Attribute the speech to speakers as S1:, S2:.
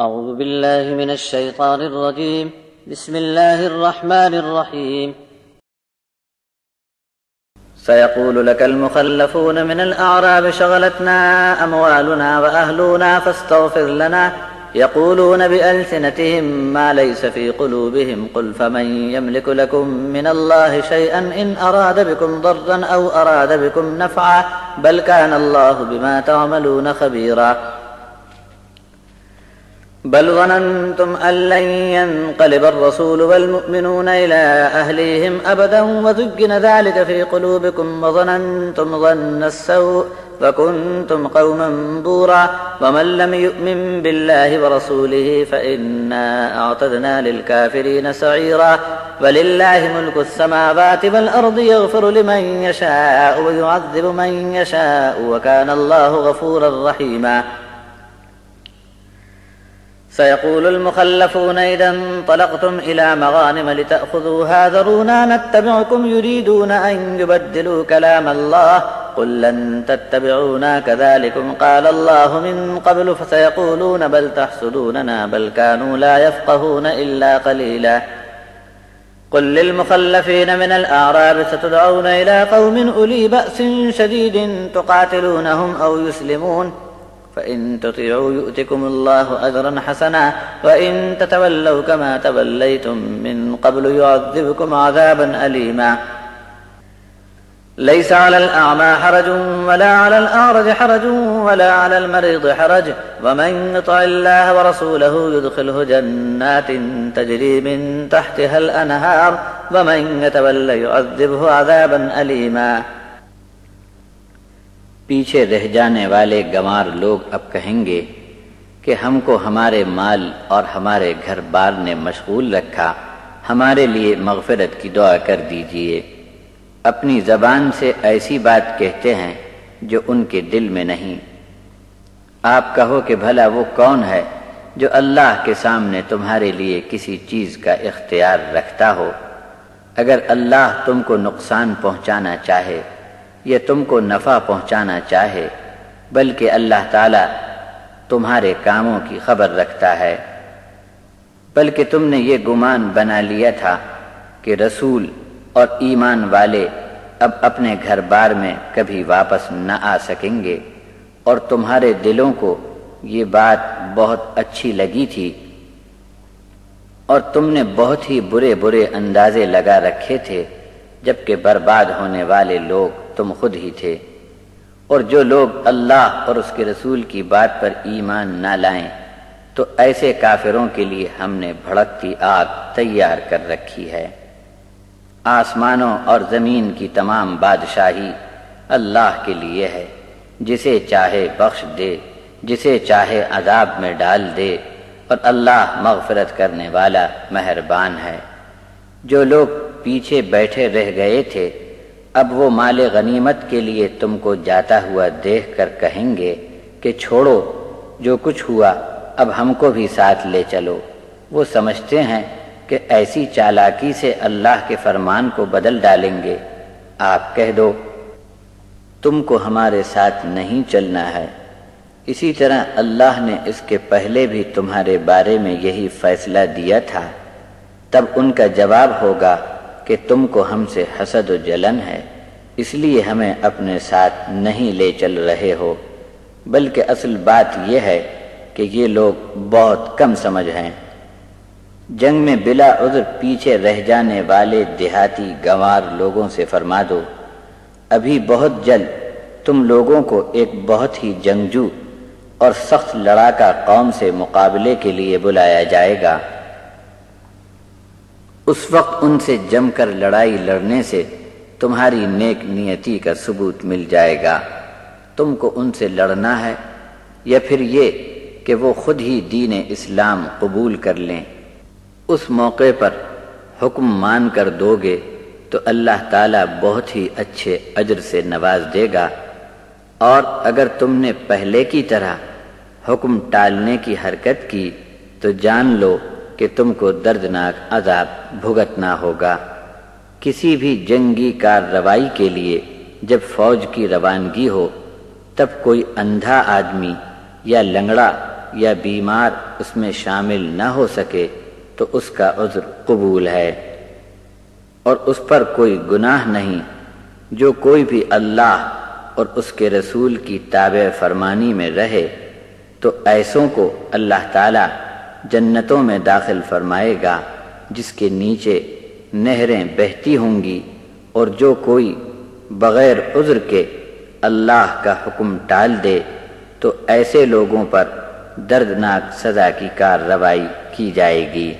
S1: أعوذ بالله من الشيطان الرجيم. بسم الله الرحمن الرحيم.
S2: سيقول لك المخلفون من الأعراب شغلتنا أموالنا وأهلنا فاستغفر لنا يقولون بألسنتهم ما ليس في قلوبهم قل فمن يملك لكم من الله شيئا إن أراد بكم ضرا أو أراد بكم نفعا بل كان الله بما تعملون خبيرا بل ظننتم أن لن ينقلب الرسول والمؤمنون إلى أهليهم أبدا وزين ذلك في قلوبكم وظننتم ظن السوء وكنتم قوما بورا ومن لم يؤمن بالله ورسوله فإنا أعتدنا للكافرين سعيرا ولله ملك السماوات والأرض يغفر لمن يشاء ويعذب من يشاء وكان الله غفورا رحيما سيقول المخلفون إذا انطلقتم إلى مغانم لتأخذوها ذرونا نتبعكم يريدون أن يبدلوا كلام الله قل لن تتبعونا كذلكم قال الله من قبل فسيقولون بل تحسدوننا بل كانوا لا يفقهون إلا قليلا قل للمخلفين من الأعراب ستدعون إلى قوم أولي بأس شديد تقاتلونهم أو يسلمون فإن تطيعوا يؤتكم الله أجرا حسنا وإن تتولوا كما توليتم من قبل يعذبكم عذابا أليما ليس على الأعمى حرج ولا على الأعرج حرج ولا على المريض حرج ومن يطع الله ورسوله يدخله جنات تجري من تحتها الأنهار ومن يتولى يعذبه عذابا أليما
S3: پیچھے رہ جانے والے گنوار لوگ اب کہیں گے کہ ہم کو ہمارے مال اور ہمارے گھر بار نے مشغول رکھا، ہمارے لیے مغفرت کی دعا کر دیجئے۔ اپنی زبان سے ایسی بات کہتے ہیں جو ان کے دل میں نہیں۔ آپ کہو کہ بھلا وہ کون ہے جو اللہ کے سامنے تمہارے لیے کسی چیز کا اختیار رکھتا ہو؟ اگر اللہ تم کو نقصان پہنچانا چاہے یہ تم کو نفع پہنچانا چاہے، بلکہ اللہ تعالیٰ تمہارے کاموں کی خبر رکھتا ہے۔ بلکہ تم نے یہ گمان بنا لیا تھا کہ رسول اور ایمان والے اب اپنے گھر بار میں کبھی واپس نہ آ سکیں گے، اور تمہارے دلوں کو یہ بات بہت اچھی لگی تھی، اور تم نے بہت ہی برے برے اندازے لگا رکھے تھے، جبکہ برباد ہونے والے لوگ تم خود ہی تھے۔ اور جو لوگ اللہ اور اس کے رسول کی بات پر ایمان نہ لائیں تو ایسے کافروں کے لیے ہم نے بھڑکتی آگ تیار کر رکھی ہے۔ آسمانوں اور زمین کی تمام بادشاہی اللہ کے لیے ہے، جسے چاہے بخش دے، جسے چاہے عذاب میں ڈال دے، اور اللہ مغفرت کرنے والا مہربان ہے۔ جو لوگ پیچھے بیٹھے رہ گئے تھے اب وہ مال غنیمت کے لیے تم کو جاتا ہوا دیکھ کر کہیں گے کہ چھوڑو، جو کچھ ہوا اب ہم کو بھی ساتھ لے چلو۔ وہ سمجھتے ہیں کہ ایسی چالاکی سے اللہ کے فرمان کو بدل ڈالیں گے۔ آپ کہہ دو تم کو ہمارے ساتھ نہیں چلنا ہے۔ اسی طرح اللہ نے اس کے پہلے بھی تمہارے بارے میں یہی فیصلہ دیا تھا، تب ان کا جواب ہوگا کہ تم کو ہم سے حسد و جلن ہے، اس لیے ہمیں اپنے ساتھ نہیں لے چل رہے ہو، بلکہ اصل بات یہ ہے کہ یہ لوگ بہت کم سمجھ ہیں۔ جنگ میں بلا عذر پیچھے رہ جانے والے دیہاتی گنوار لوگوں سے فرما دو، ابھی بہت جلد تم لوگوں کو ایک بہت ہی جنگجو اور سخت لڑاکا قوم سے مقابلے کے لیے بلایا جائے گا۔ اس وقت ان سے جم کر لڑائی لڑنے سے تمہاری نیک نیتی کا ثبوت مل جائے گا۔ تم کو ان سے لڑنا ہے یا پھر یہ کہ وہ خود ہی دین اسلام قبول کر لیں؟ اس موقع پر حکم مان کر دو گے تو اللہ تعالیٰ بہت ہی اچھے اجر سے نواز دے گا، اور اگر تم نے پہلے کی طرح حکم ٹالنے کی حرکت کی تو جان لو کہ تم کو دردناک عذاب بھگتنا ہوگا۔ کسی بھی جنگی کارروائی کے لیے جب فوج کی روانگی ہو تب کوئی اندھا آدمی یا لنگڑا یا بیمار اس میں شامل نہ ہو سکے تو اس کا عذر قبول ہے، اور اس پر کوئی گناہ نہیں جو کوئی بھی اللہ اور اس کے رسول کی تابع فرمانی میں رہے، تو ایسوں کو اللہ تعالی جنتوں میں داخل فرمائے گا جس کے نیچے نہریں بہتی ہوں گی، اور جو کوئی بغیر عذر کے اللہ کا حکم ٹال دے تو ایسے لوگوں پر دردناک سزا کی کارروائی کی جائے گی۔